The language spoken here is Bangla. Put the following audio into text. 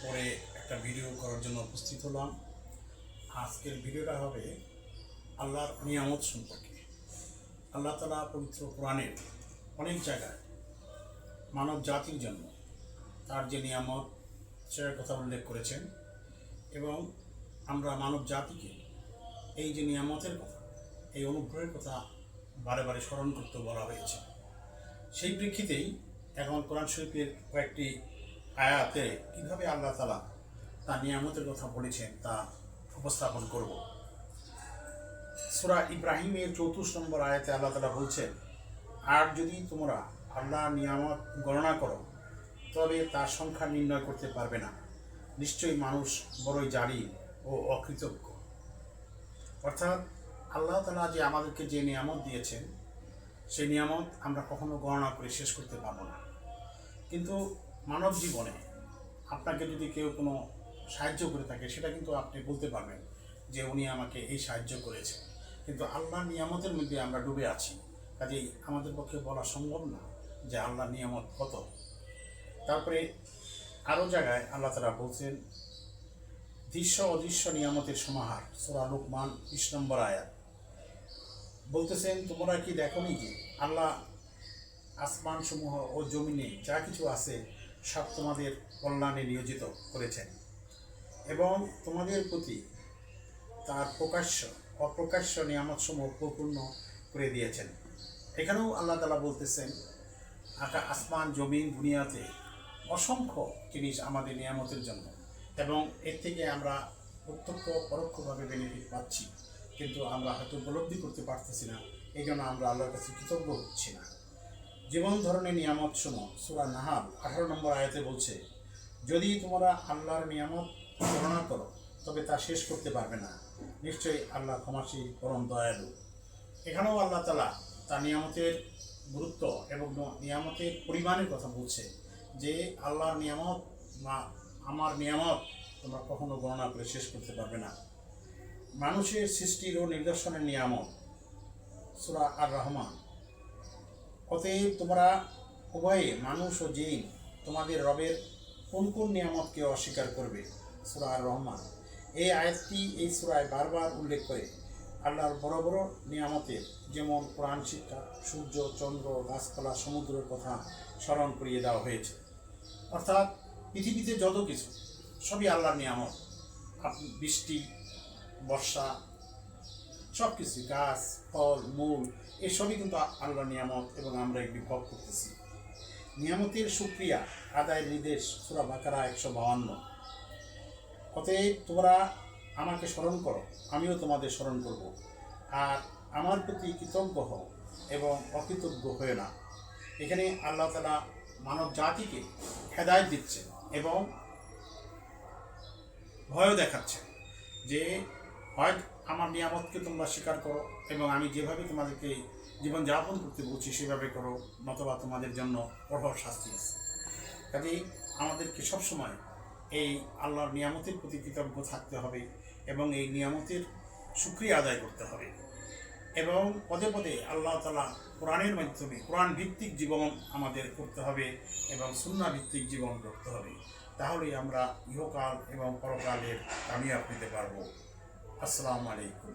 পরে একটা ভিডিও করার জন্য উপস্থিত হলাম। আজকের ভিডিওটা হবে আল্লাহর নিয়ামত সম্পর্কে। আল্লাহ তাআলা পবিত্র কোরআনের অনেক জায়গায় মানব জাতির জন্য তার যে নিয়ামত সেটার কথা উল্লেখ করেছেন, এবং আমরা মানব জাতিকে এই যে নিয়ামতের কথা, এই অনুগ্রহের কথা বারে বারে স্মরণ করতে বলা হয়েছে। সেই প্রেক্ষিতেই এখন কোরআন শরীফের কয়েকটি আয়াতে কীভাবে আল্লাহ তাআলা তার নিয়ামতের কথা বলেছেন তা উপস্থাপন করব। সূরা ইব্রাহিমের 34 নম্বর আয়াতে আল্লাহ তাআলা বলছেন, আর যদি তোমরা আল্লাহর নিয়ামত গণনা করো তবে তার সংখ্যা নির্ণয় করতে পারবে না। নিশ্চয়ই মানুষ বড়ই জালিম ও অকৃতজ্ঞ। অর্থাৎ আল্লাহ তাআলা যে আমাদেরকে যে নিয়ামত দিয়েছেন সেই নিয়ামত আমরা কখনো গণনা করে শেষ করতে পারবো না। কিন্তু মানব জীবনে আপনাকে যদি কেউ কোনো সাহায্য করে থাকে সেটা কিন্তু আপনি বলতে পারবেন যে উনি আমাকে এই সাহায্য করেছে। কিন্তু আল্লাহর নিয়ামতের মধ্যে আমরা ডুবে আছি, কাজেই আমাদের পক্ষে বলা সম্ভব না যে আল্লাহর নিয়ামত কত। তারপরে আরও জায়গায় আল্লাহ তাআলা বলছেন, দৃশ্য অদৃশ্য নিয়ামতের সমাহার, সূরা লুকমান 20 নম্বর আয়াত। বলতেছেন, তোমরা কি দেখোনি যে আল্লাহ আসমান সমূহ ও জমিনে যা কিছু আছে সব তোমাদের কল্যাণে নিয়োজিত করেছেন এবং তোমাদের প্রতি তার প্রকাশ্য অপ্রকাশ্য নিয়ামতসমূহ পরিপূর্ণ করে দিয়েছেন। এখানেও আল্লাহ তাআলা বলতেছেন, আসমান জমিন দুনিয়াতে অসংখ্য জিনিস আমাদের নিয়ামতের জন্য, এবং এর থেকে আমরা প্রত্যক্ষ পরোক্ষভাবে বেনিফিট পাচ্ছি, কিন্তু আমরা হয়তো উপলব্ধি করতে পারতেছি না। এই জন্য আমরা আল্লাহর কাছে কৃতজ্ঞ হচ্ছি না। যেমন ধরনের নিয়ামত সমূহ সূরা নাহাল 18 নম্বর আয়াতে বলছে, যদি তোমরা আল্লাহর নিয়ামত গণনা করো তবে তা শেষ করতে পারবে না। নিশ্চয়ই আল্লাহ ক্ষমাশীল পরম দয়ালু। এখানেও আল্লাহ তাআলা তার নিয়ামতের গুরুত্ব এবং নিয়ামতের পরিমাণের কথা বলছে যে আল্লাহর নিয়ামত আমার নিয়ামত তোমরা কখনো গণনা করে শেষ করতে পারবে না। মানুষের সৃষ্টির ও নিদর্শনের নিয়ামত, সূরা আর রহমান। অতএব তোমরা উভয়ে মানুষ ও জিন তোমাদের রবের কোন কোন নিয়ামতকে অস্বীকার করবে, সূরা আর রহমান। এই আয়াতটি এই সূরায় বারবার উল্লেখ করে আল্লাহর বড় বড় নিয়ামতের, যেমন কোরআন শিক্ষা, সূর্য চন্দ্র গাছপালা সমুদ্রের কথা স্মরণ করিয়ে দেওয়া হয়েছে। অর্থাৎ পৃথিবীতে যত কিছু সবই আল্লাহর নিয়ামত। বৃষ্টি, বর্ষা, সব কিছু, গাছ ফল মূল, এসবই কিন্তু আল্লাহর নিয়ামত এবং আমরা এগুলি ভোগ করতেছি। নিয়ামতের শুকরিয়া আদায়ের নির্দেশ, সূরা বাকারা 152। অতএব তোমরা আমাকে স্মরণ করো, আমিও তোমাদের স্মরণ করব, আর আমার প্রতি কৃতজ্ঞ হও এবং অকৃতজ্ঞ হয়ে না। এখানে আল্লাহ তাআলা মানব জাতিকে হেদায়েত দিচ্ছেন এবং ভয়ও দেখাচ্ছেন যে হয় আমার নিয়ামতকে তোমরা স্বীকার করো এবং আমি যেভাবে তোমাদেরকে জীবনযাপন করতে বলছি সেভাবে করো, নতুবা তোমাদের জন্য কঠোর শাস্তি আছে। কাজেই আমাদেরকে সবসময় এই আল্লাহর নিয়ামতের প্রতি কৃতজ্ঞ থাকতে হবে এবং এই নিয়ামতের শুকরিয়া আদায় করতে হবে, এবং পদে পদে আল্লাহ তাআলা কোরআনের মাধ্যমে কোরআন ভিত্তিক জীবন আমাদের করতে হবে এবং সুন্নাহ ভিত্তিক জীবন করতে হবে। তাহলেই আমরা ইহকাল এবং পরকালের কামিয়াব পেতে পারবো। আসসালামু আলাইকুম।